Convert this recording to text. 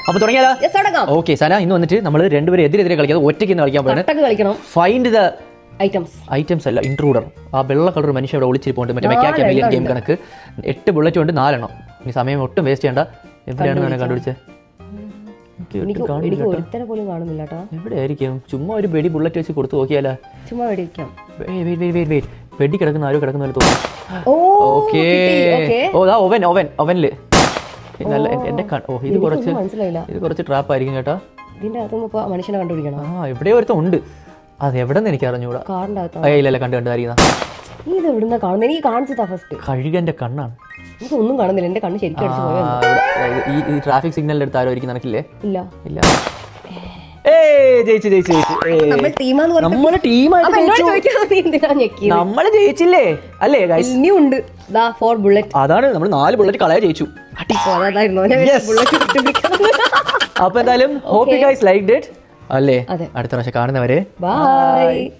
അപ്പൊ തുടങ്ങിയാലോ? Yes, തുടങ്ങാം. ഓക്കെ സന, ഇന്ന് വന്നിട്ട് നമ്മൾ രണ്ടുപേരും എതിരെതിരെ കളിക്കാതെ ഒറ്റയ്ക്ക് കളിക്കാൻ പോയാണ്. കളിക്കണം. ഫൈൻഡ് ദ ഐറ്റംസ് അല്ല, ഇൻട്രൂഡർ. ആ വെള്ള കളർ മനുഷ്യ ഇവിടെ ഒളിച്ചിരിപ്പുണ്ട്. മറ്റേ മെക്കാമിലിയൻ ഗെയിം കണക്ക് 8 ബുള്ളറ്റ് കൊണ്ട് 4 എണ്ണം. ഇനി സമയം ഒട്ടും വേസ്റ്റ് ചെയ്യണ്ട. എവിടെയാണ് കണ്ടുപിടിച്ചത്? എവിടെ ആയിരിക്കും? ചുമ്മാ ഒരു വെടി ബുള്ളറ്റ് വെച്ച് കൊടുത്തു നോക്കിയാലോ? ചുമ്മാ വെടിക്കാം. വെടി കിടക്കുന്ന ആരോ കിടക്കുന്ന പോലെ തോന്നുന്നു. ഓക്കേ. ഓവനില് നല്ല എന്റെ ഇത് കുറച്ച് ട്രാപ്പ് ആയിരിക്കും കേട്ടോ. ഇതിന്റെ അകത്തൊന്നും മനുഷ്യനെ കണ്ടുപിടിക്കണം. ആ എവിടെ ഒരുത്തം ഉണ്ട്. അത് എവിടെന്ന് എനിക്ക് അറിഞ്ഞൂടാ. ഇല്ല കണ്ടുകണ്ടായിരിക്കുന്ന. ഇത് എവിടുന്ന കാണുന്നത്? എനിക്ക് കാണിച്ചതാ ഫസ്റ്റ്. കഴുകന്റെ കണ്ണാണ്. എനിക്കൊന്നും കാണുന്നില്ല. എന്റെ കണ്ണ് ശരിക്കും അടിച്ചു പോയോ? ഈ ട്രാഫിക് സിഗ്നലിന്റെ അടുത്ത് ആരോ ഇരിക്കും. നടക്കില്ലേ? ഇല്ല. നമ്മള് ജയിച്ചില്ലേ അല്ലേ? ഇനിയുണ്ട്. അതാണ് നമ്മൾ 4 ബുള്ളറ്റ് കളയാ ജയിച്ചു. അപ്പൊ എന്തായാലും hope you guys liked it അല്ലേ? അടുത്ത പ്രാവശ്യം കാണുന്നവരെ ബൈ.